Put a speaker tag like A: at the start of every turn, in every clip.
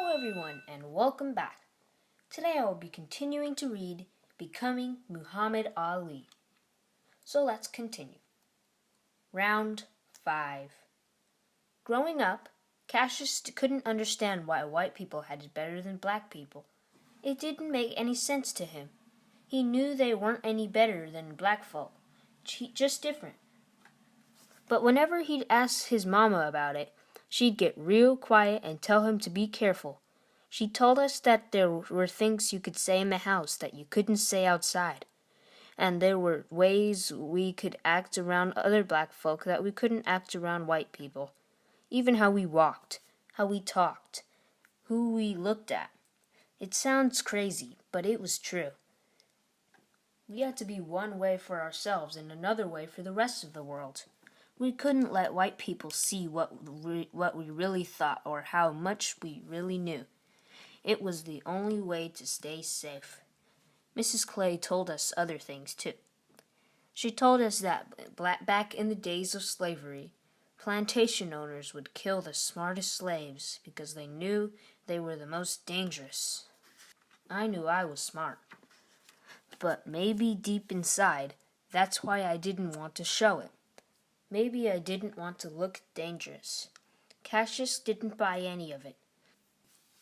A: Hello everyone and welcome back. Today I will be continuing to read Becoming Muhammad Ali. So let's continue. Round 5. Growing up, Cassius couldn't understand why white people had it better than black people. It didn't make any sense to him. He knew they weren't any better than black folk, just different. But whenever he'd ask his mama about it, she'd get real quiet and tell him to be careful. She told us that there were things you could say in the house that you couldn't say outside. And there were ways we could act around other black folk that we couldn't act around white people. Even how we walked, how we talked, who we looked at. It sounds crazy, but it was true. We had to be one way for ourselves and another way for the rest of the world. We couldn't let white people see what we really thought or how much we really knew. It was the only way to stay safe. Mrs. Clay told us other things, too. She told us that back in the days of slavery, plantation owners would kill the smartest slaves because they knew they were the most dangerous. I knew I was smart. But maybe deep inside, that's why I didn't want to show it. Maybe I didn't want to look dangerous. Cassius didn't buy any of it.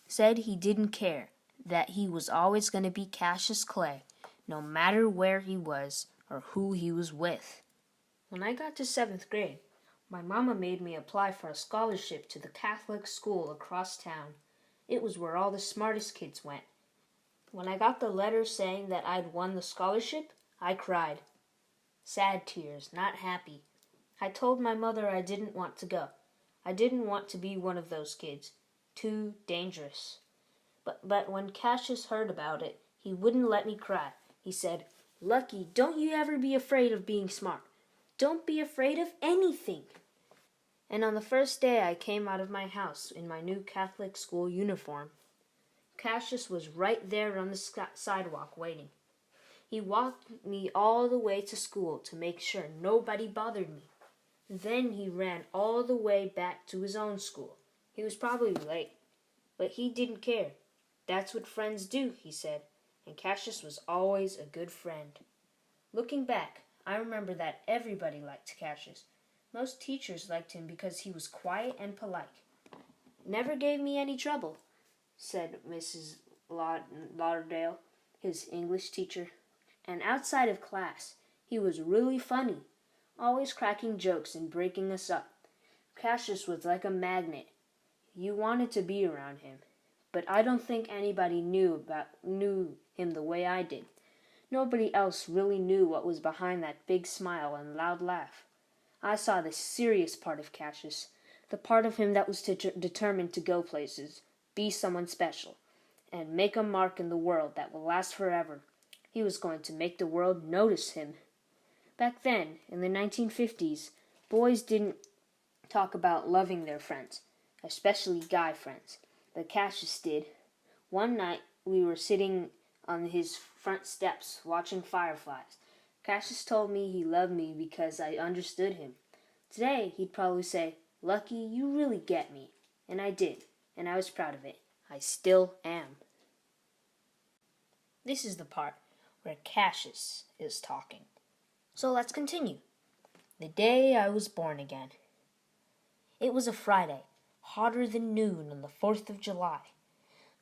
A: Said he didn't care, that he was always going to be Cassius Clay, no matter where he was or who he was with. When I got to 7th grade, my mama made me apply for a scholarship to the Catholic school across town. It was where all the smartest kids went. When I got the letter saying that I'd won the scholarship, I cried. Sad tears, not happy. I told my mother I didn't want to go. I didn't want to be one of those kids. Too dangerous. But when Cassius heard about it, he wouldn't let me cry. He said, "Lucky, don't you ever be afraid of being smart. Don't be afraid of anything." And on the first day I came out of my house in my new Catholic school uniform, Cassius was right there on the sidewalk waiting. He walked me all the way to school to make sure nobody bothered me. Then he ran all the way back to his own school. He was probably late, but he didn't care. That's what friends do, he said, and Cassius was always a good friend. Looking back, I remember that everybody liked Cassius. Most teachers liked him because he was quiet and polite. "Never gave me any trouble," said Mrs. Lauderdale, his English teacher. And outside of class, he was really funny, always cracking jokes and breaking us up. Cassius was like a magnet. You wanted to be around him. But I don't think anybody knew him the way I did. Nobody else really knew what was behind that big smile and loud laugh. I saw the serious part of Cassius, the part of him that was determined to go places, be someone special, and make a mark in the world that will last forever. He was going to make the world notice him. Back then, in the 1950s, boys didn't talk about loving their friends, especially guy friends. But Cassius did. One night, we were sitting on his front steps watching fireflies. Cassius told me he loved me because I understood him. Today, he'd probably say, "Lucky, you really get me." And I did, and I was proud of it. I still am. This is the part where Cassius is talking. So let's continue. The day I was born again. It was a Friday, hotter than noon on the 4th of July.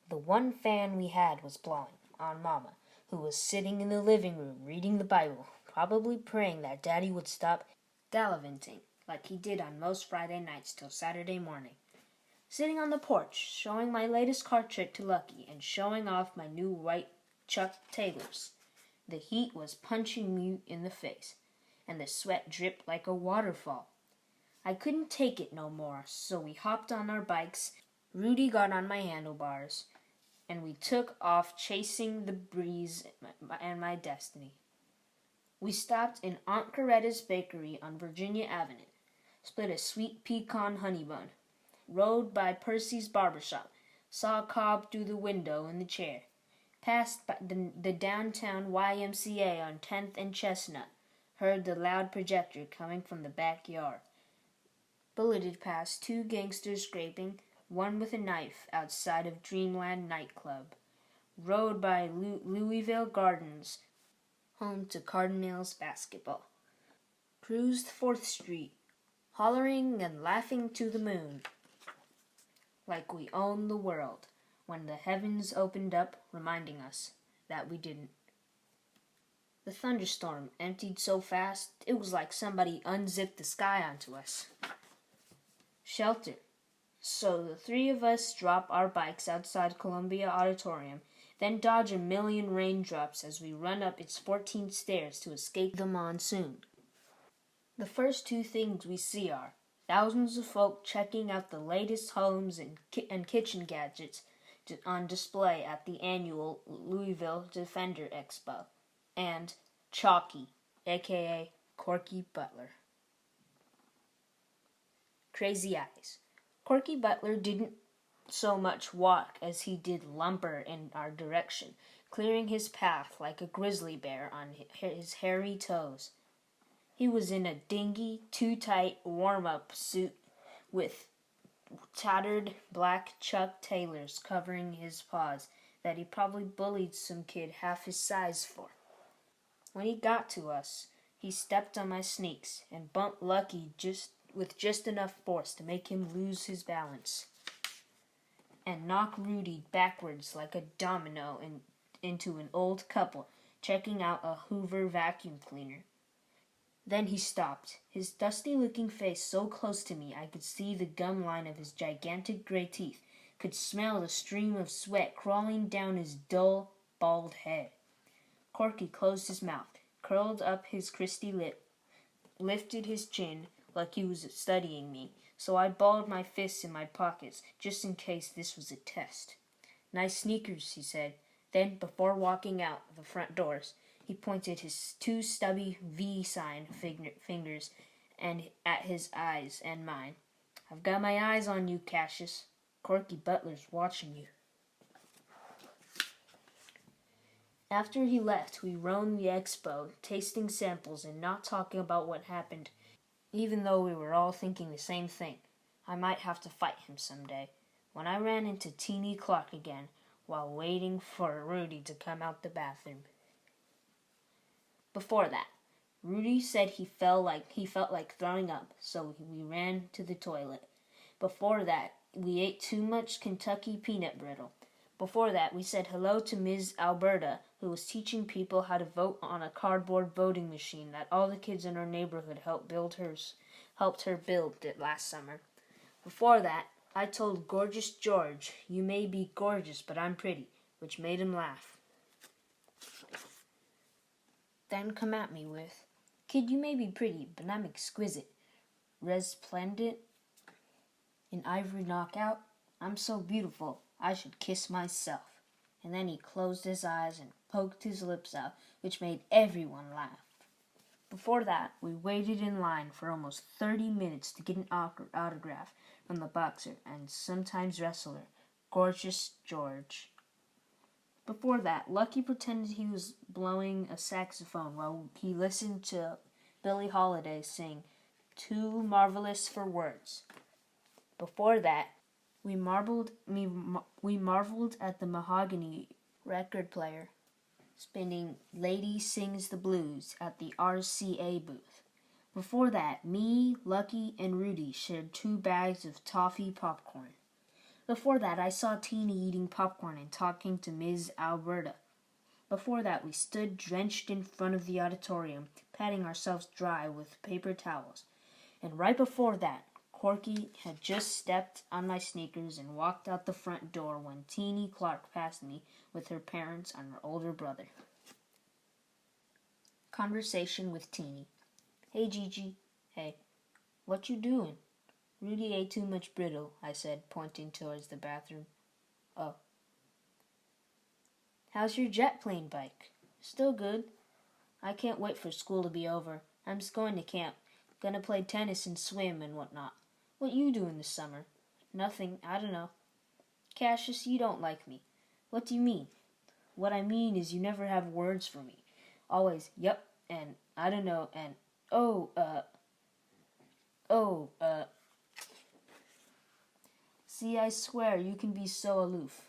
A: The one fan we had was blowing on Mama, who was sitting in the living room reading the Bible, probably praying that Daddy would stop gallivanting like he did on most Friday nights till Saturday morning. Sitting on the porch, showing my latest card trick to Lucky and showing off my new white Chuck Taylors. The heat was punching me in the face, and the sweat dripped like a waterfall. I couldn't take it no more, so we hopped on our bikes. Rudy got on my handlebars, and we took off chasing the breeze and my destiny. We stopped in Aunt Coretta's bakery on Virginia Avenue, split a sweet pecan honey bun, rode by Percy's barbershop, saw Cobb through the window in the chair, passed by the downtown YMCA on 10th and Chestnut, heard the loud projector coming from the backyard, bulleted past two gangsters scraping one with a knife outside of Dreamland nightclub, rode by Louisville Gardens, home to Cardinals basketball, cruised 4th Street, hollering and laughing to the moon, like we owned the world, when the heavens opened up, reminding us that we didn't. The thunderstorm emptied so fast, it was like somebody unzipped the sky onto us. Shelter. So the 3 of us drop our bikes outside Columbia Auditorium, then dodge a million raindrops as we run up its 14 stairs to escape the monsoon. The first 2 things we see are thousands of folk checking out the latest homes and kitchen gadgets on display at the annual Louisville Defender Expo, and Chalky, aka Corky Butler. Crazy eyes. Corky Butler didn't so much walk as he did lumber in our direction, clearing his path like a grizzly bear on his hairy toes. He was in a dingy, too-tight warm-up suit with tattered black Chuck Taylors covering his paws that he probably bullied some kid half his size for. When he got to us, he stepped on my sneaks and bumped Lucky with just enough force to make him lose his balance, and knock Rudy backwards like a domino into an old couple checking out a Hoover vacuum cleaner. Then he stopped, his dusty-looking face so close to me I could see the gum line of his gigantic gray teeth, could smell the stream of sweat crawling down his dull, bald head. Corky closed his mouth, curled up his crispy lip, lifted his chin like he was studying me, so I balled my fists in my pockets just in case this was a test. "Nice sneakers," he said. Then, before walking out the front doors, he pointed his 2 stubby V-sign fingers and at his eyes and mine. "I've got my eyes on you, Cassius. Corky Butler's watching you." After he left, we roamed the expo, tasting samples and not talking about what happened, even though we were all thinking the same thing. I might have to fight him someday. When I ran into Teeny Clark again while waiting for Rudy to come out the bathroom. Before that, Rudy said he felt like throwing up, so we ran to the toilet. Before that, we ate too much Kentucky peanut brittle. Before that, we said hello to Ms. Alberta, who was teaching people how to vote on a cardboard voting machine that all the kids in our neighborhood helped her build it last summer. Before that, I told Gorgeous George, "You may be gorgeous, but I'm pretty," which made him laugh. Then come at me with, "Kid, you may be pretty, but I'm exquisite, resplendent, an ivory knockout. I'm so beautiful, I should kiss myself." And then he closed his eyes and poked his lips out, which made everyone laugh. Before that, we waited in line for almost 30 minutes to get an autograph from the boxer and sometimes wrestler, Gorgeous George. Before that, Lucky pretended he was blowing a saxophone while he listened to Billie Holiday sing "Too Marvelous for Words." Before that, we marveled at the mahogany record player spinning "Lady Sings the Blues" at the RCA booth. Before that, me, Lucky, and Rudy shared 2 bags of toffee popcorn. Before that, I saw Teeny eating popcorn and talking to Ms. Alberta. Before that, we stood drenched in front of the auditorium, patting ourselves dry with paper towels. And right before that, Corky had just stepped on my sneakers and walked out the front door when Teeny Clark passed me with her parents and her older brother. Conversation with Teeny. "Hey, Gigi." "Hey." "What you doing?" "Rudy ate too much brittle," I said, pointing towards the bathroom. "Oh." "How's your jet plane bike?" "Still good. I can't wait for school to be over. I'm just going to camp. Gonna play tennis and swim and whatnot. What you doing this summer?" "Nothing. I don't know." "Cassius, you don't like me." "What do you mean?" "What I mean is you never have words for me. Always, yup, and I don't know, and See, I swear, you can be so aloof.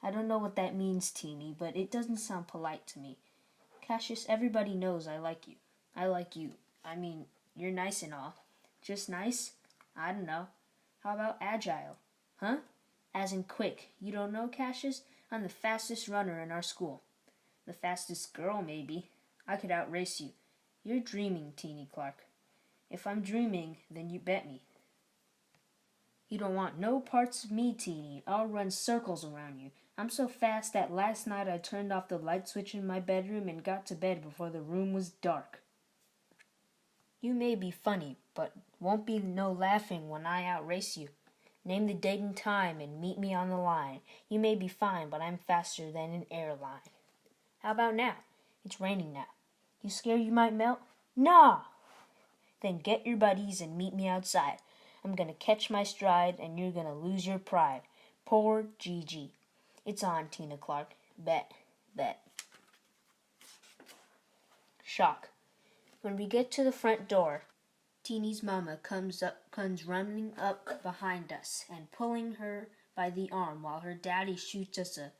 A: I don't know what that means, Teeny, but it doesn't sound polite to me. Cassius, everybody knows I like you. I like you. I mean, you're nice and all. Just nice? I don't know. How about agile? Huh? As in quick. You don't know, Cassius? I'm the fastest runner in our school. The fastest girl, maybe. I could outrace you. You're dreaming, Teeny Clark. If I'm dreaming, then you bet me. You don't want no parts of me, Teeny. I'll run circles around you. I'm so fast that last night I turned off the light switch in my bedroom and got to bed before the room was dark. You may be funny, but won't be no laughing when I outrace you. Name the date and time and meet me on the line. You may be fine, but I'm faster than an airline. How about now? It's raining now. You scared you might melt? Nah! Then get your buddies and meet me outside. I'm gonna catch my stride and you're gonna lose your pride. Poor Gigi. It's on, Tina Clark. Bet. Shock. When we get to the front door, Teeny's mama comes running up behind us and pulling her by the arm while her daddy shoots us a,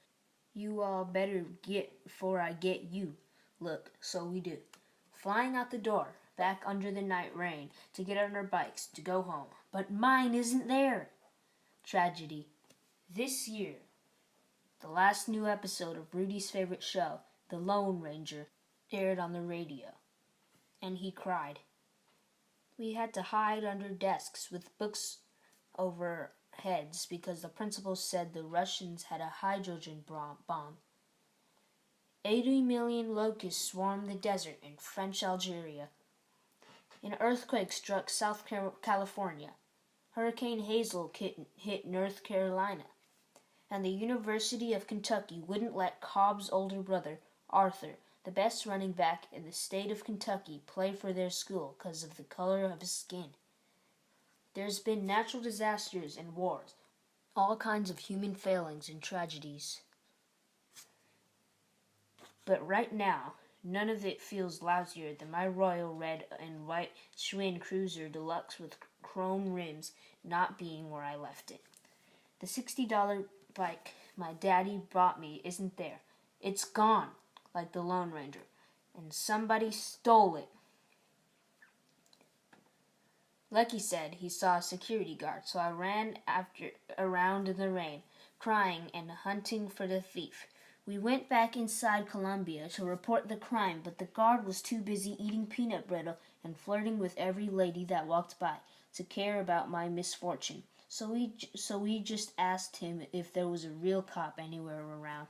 A: "You all better get before I get you" look. So we do. Flying out the door, back under the night rain, to get on our bikes, to go home. But mine isn't there. Tragedy. This year, the last new episode of Rudy's favorite show, The Lone Ranger, aired on the radio, and he cried. We had to hide under desks with books over heads because the principal said the Russians had a hydrogen bomb. 80 million locusts swarmed the desert in French Algeria. An earthquake struck South California. Hurricane Hazel hit North Carolina. And the University of Kentucky wouldn't let Cobb's older brother, Arthur, the best running back in the state of Kentucky, play for their school because of the color of his skin. There's been natural disasters and wars, all kinds of human failings and tragedies. But right now, none of it feels lousier than my royal red and white Schwinn Cruiser Deluxe with chrome rims not being where I left it. The $60 bike my daddy bought me isn't there. It's gone, like the Lone Ranger, and somebody stole it. Lucky said he saw a security guard, so I ran around in the rain, crying and hunting for the thief. We went back inside Columbia to report the crime, but the guard was too busy eating peanut brittle and flirting with every lady that walked by to care about my misfortune. So we just asked him if there was a real cop anywhere around,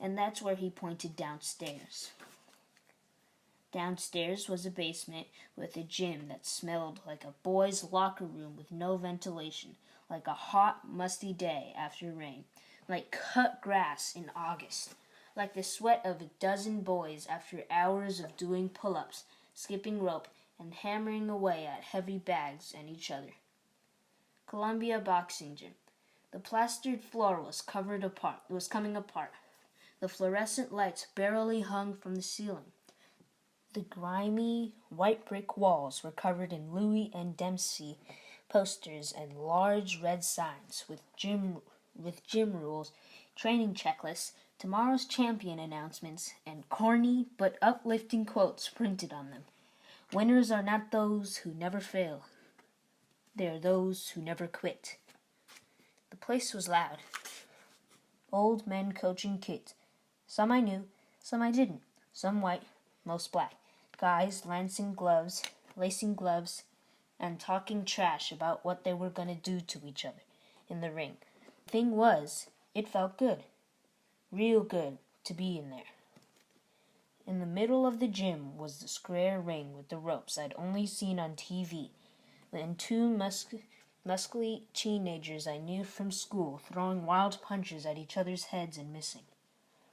A: and that's where he pointed downstairs. Downstairs was a basement with a gym that smelled like a boys' locker room with no ventilation, like a hot, musty day after rain, like cut grass in August, like the sweat of a dozen boys after hours of doing pull-ups, skipping rope, and hammering away at heavy bags and each other. Columbia Boxing Gym. The plastered floor was coming apart. The fluorescent lights barely hung from the ceiling. The grimy, white brick walls were covered in Louis and Dempsey posters and large red signs with gym rules, training checklists, tomorrow's champion announcements, and corny but uplifting quotes printed on them. Winners are not those who never fail. They are those who never quit. The place was loud. Old men coaching kids. Some I knew, some I didn't. Some white, most black. Guys lacing gloves, and talking trash about what they were going to do to each other in the ring. The thing was, it felt good. Real good to be in there. In the middle of the gym was the square ring with the ropes I'd only seen on TV, and two muscly teenagers I knew from school throwing wild punches at each other's heads and missing.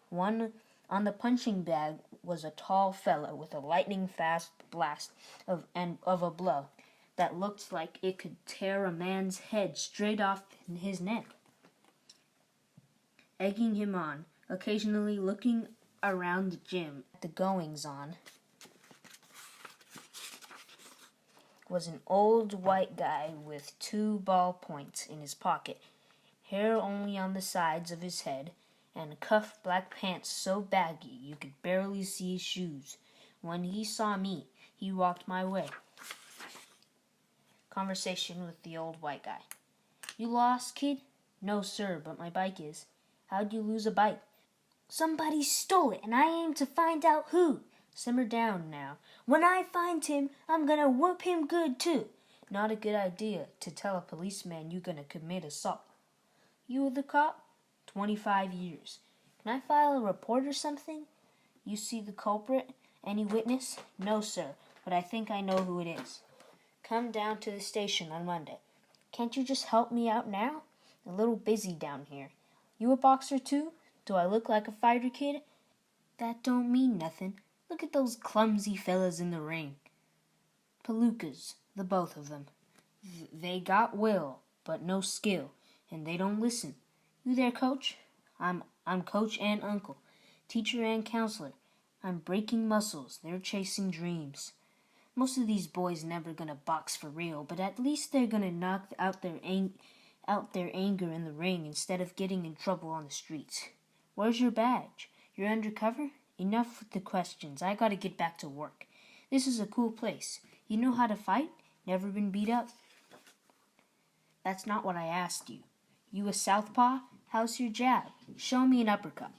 A: One on the punching bag was a tall fellow with a lightning-fast blast of a blow that looked like it could tear a man's head straight off his neck. Egging him on, occasionally looking around the gym at the goings-on, was an old white guy with 2 ballpoints in his pocket, hair only on the sides of his head, and cuffed black pants so baggy you could barely see his shoes. When he saw me, he walked my way. Conversation with the old white guy. You lost, kid? No, sir, but my bike is. How'd you lose a bike? Somebody stole it, and I aim to find out who. Simmer down now. When I find him, I'm gonna whoop him good, too. Not a good idea to tell a policeman you're gonna commit assault. You were the cop? 25 years. Can I file a report or something? You see the culprit? Any witness? No, sir, but I think I know who it is. Come down to the station on Monday. Can't you just help me out now? A little busy down here. You a boxer too? Do I look like a fighter, kid? That don't mean nothing. Look at those clumsy fellas in the ring. Palookas, the both of them. They got will, but no skill, and they don't listen. You there, coach? I'm coach and uncle, teacher and counselor. I'm breaking muscles. They're chasing dreams. Most of these boys never gonna box for real, but at least they're gonna knock out their anger in the ring instead of getting in trouble on the streets. Where's your badge? You're undercover? Enough with the questions. I gotta get back to work. This is a cool place. You know how to fight? Never been beat up? That's not what I asked you. You a southpaw? How's your jab? Show me an uppercut.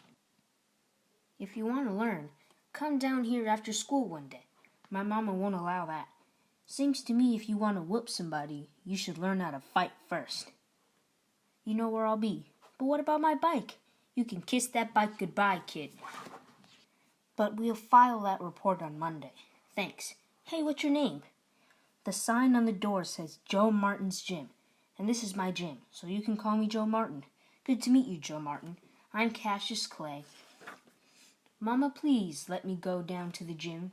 A: If you want to learn, come down here after school one day. My mama won't allow that. Seems to me if you want to whoop somebody, you should learn how to fight first. You know where I'll be. But what about my bike? You can kiss that bike goodbye, kid. But we'll file that report on Monday. Thanks. Hey, what's your name? The sign on the door says Joe Martin's Gym. And this is my gym, so you can call me Joe Martin. Good to meet you, Joe Martin. I'm Cassius Clay. Mama, please let me go down to the gym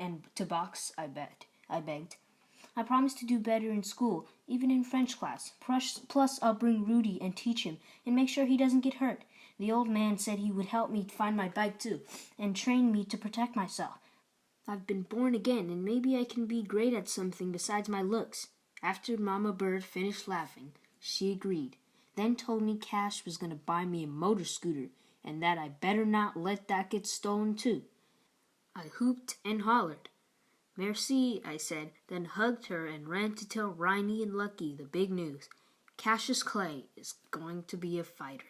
A: and to box, I begged. I promised to do better in school, even in French class. Plus, I'll bring Rudy and teach him and make sure he doesn't get hurt. The old man said he would help me find my bike too and train me to protect myself. I've been born again, and maybe I can be great at something besides my looks. After Mama Bird finished laughing, she agreed, then told me Cash was going to buy me a motor scooter and that I better not let that get stolen too. I hooped and hollered. Merci, I said, then hugged her and ran to tell Riney and Lucky the big news. Cassius Clay is going to be a fighter.